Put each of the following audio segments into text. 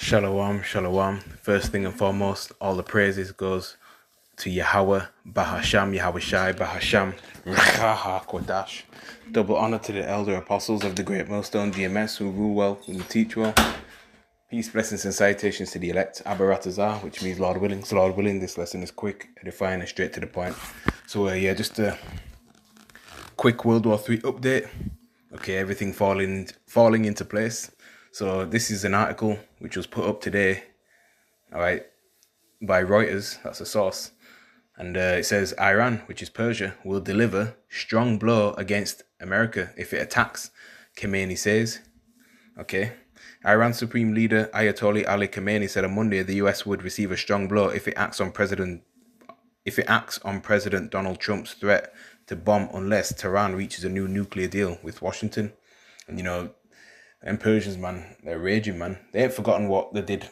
Shalom, shalom. First thing and foremost, all the praises goes to Yahweh, Bahasham, Yahweh Shai, Bahasham, Rachaha Kodash. Double honor to the elder apostles of the Great Millstone DMS who rule well, who teach well. Peace, blessings, and salutations to the elect, Abaratazar, which means Lord willing. So Lord willing, this lesson is quick, edifying, and straight to the point. So just a quick World War III update. Okay, everything falling into place. So this is an article which was put up today, all right, by Reuters. That's a source. And it says Iran, which is Persia, will deliver strong blow against America if it attacks, Khamenei says. Okay. Iran Supreme Leader Ayatollah Ali Khamenei said on Monday the US would receive a strong blow if it acts on President Donald Trump's threat to bomb unless Tehran reaches a new nuclear deal with Washington. And them Persians, man, they're raging, man. They ain't forgotten what they did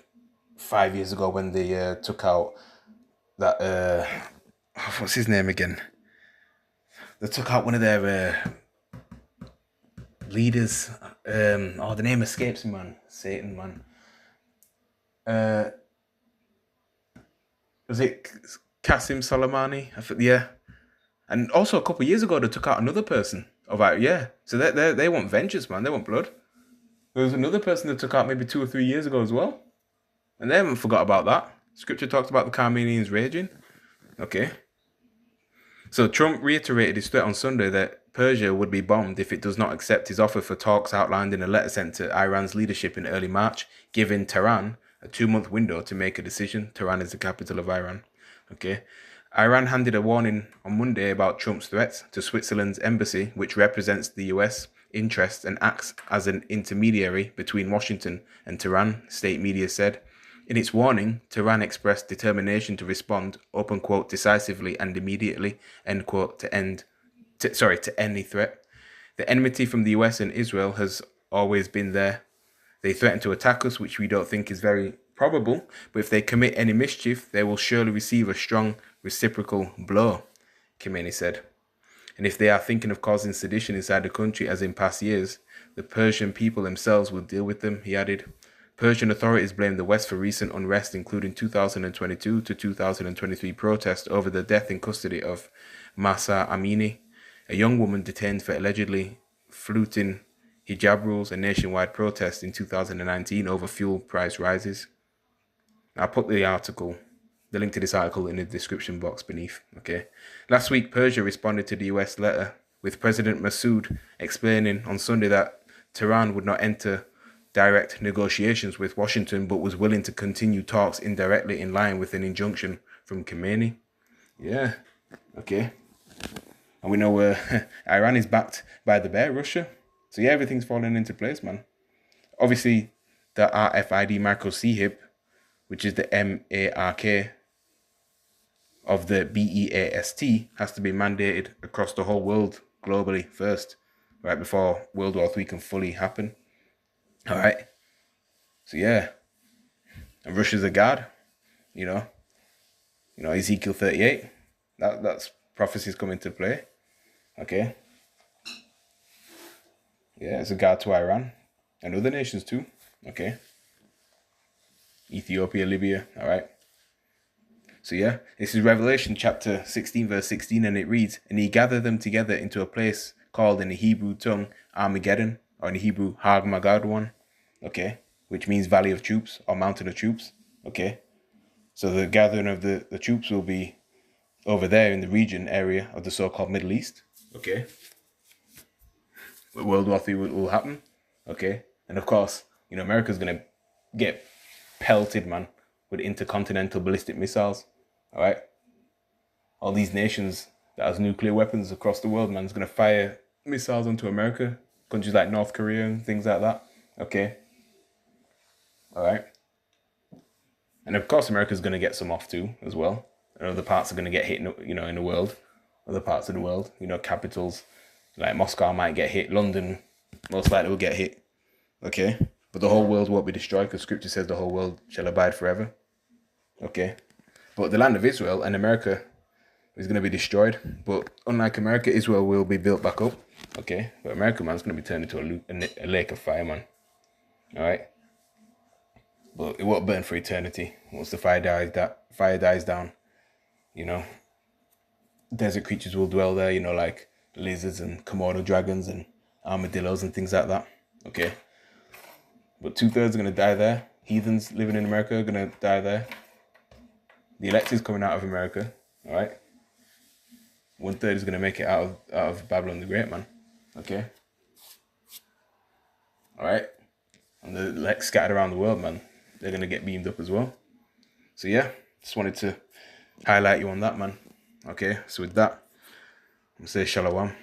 5 years ago when they took out that what's his name again? They took out one of their leaders. The name escapes me, man. Satan, man. Was it Qasim Soleimani? Yeah. And also a couple of years ago they took out another person. So they want vengeance, man. They want blood. There was another person that took out maybe 2 or 3 years ago as well. And they haven't forgot about that. Scripture talks about the Carmenians raging. Okay. So Trump reiterated his threat on Sunday that Persia would be bombed if it does not accept his offer for talks outlined in a letter sent to Iran's leadership in early March, giving Tehran a 2-month window to make a decision. Tehran is the capital of Iran. Okay. Iran handed a warning on Monday about Trump's threats to Switzerland's embassy, which represents the US interests and acts as an intermediary between Washington and Tehran, state media said. In its warning, Tehran expressed determination to respond, open quote, decisively and immediately, end quote, to any threat. The enmity from the US and Israel has always been there. They threaten to attack us, which we don't think is very probable, but if they commit any mischief, they will surely receive a strong reciprocal blow, Khamenei said. And if they are thinking of causing sedition inside the country, as in past years, the Persian people themselves will deal with them, he added. Persian authorities blame the West for recent unrest, including 2022 to 2023 protests over the death in custody of Mahsa Amini, a young woman detained for allegedly flouting hijab rules, and nationwide protests in 2019 over fuel price rises. I'll put the link to this article in the description box beneath. Okay. Last week, Persia responded to the US letter, with President Massoud explaining on Sunday that Tehran would not enter direct negotiations with Washington, but was willing to continue talks indirectly in line with an injunction from Khamenei. Yeah. Okay. And we know Iran is backed by the bear, Russia. So yeah, everything's falling into place, man. Obviously, the RFID micro CHIP, which is the MARK of the BEAST, has to be mandated across the whole world globally first, right before World War III can fully happen. All right. So yeah, and Russia's a god, Ezekiel 38. That's prophecies come into play. Okay. Yeah, it's a god to Iran and other nations too. Okay. Ethiopia, Libya. All right. So yeah, this is Revelation chapter 16, verse 16, and it reads, "And he gathered them together into a place called in the Hebrew tongue Armageddon, or in the Hebrew Harmageddon, okay, which means Valley of Troops or Mountain of Troops, okay. So the gathering of the troops will be over there in the region area of the so-called Middle East, okay. World War III will happen, okay. And of course, America's going to get pelted, man, with intercontinental ballistic missiles, all right? All these nations that has nuclear weapons across the world, man, is going to fire missiles onto America, countries like North Korea and things like that, okay? All right? And of course, America's going to get some off too, as well. And other parts are going to get hit, in the world. Other parts of the world, capitals like Moscow might get hit. London most likely will get hit, okay? But the whole world won't be destroyed because scripture says the whole world shall abide forever. Okay. But the land of Israel and America is going to be destroyed. But unlike America, Israel will be built back up. Okay. But America, man, is going to be turned into a lake of fire, man. All right. but it won't burn for eternity. Once the fire dies down, you know, desert creatures will dwell there. You know, like lizards and Komodo dragons and armadillos and things like that. Okay, but 2/3 are gonna die there. Heathens living in America are gonna die there. The elect is coming out of America. All right. 1/3 is gonna make it out of Babylon the Great, man. Okay. All right. And the elect scattered around the world, man. They're gonna get beamed up as well. So yeah, just wanted to highlight you on that, man. Okay. So with that, I'm gonna say shalom.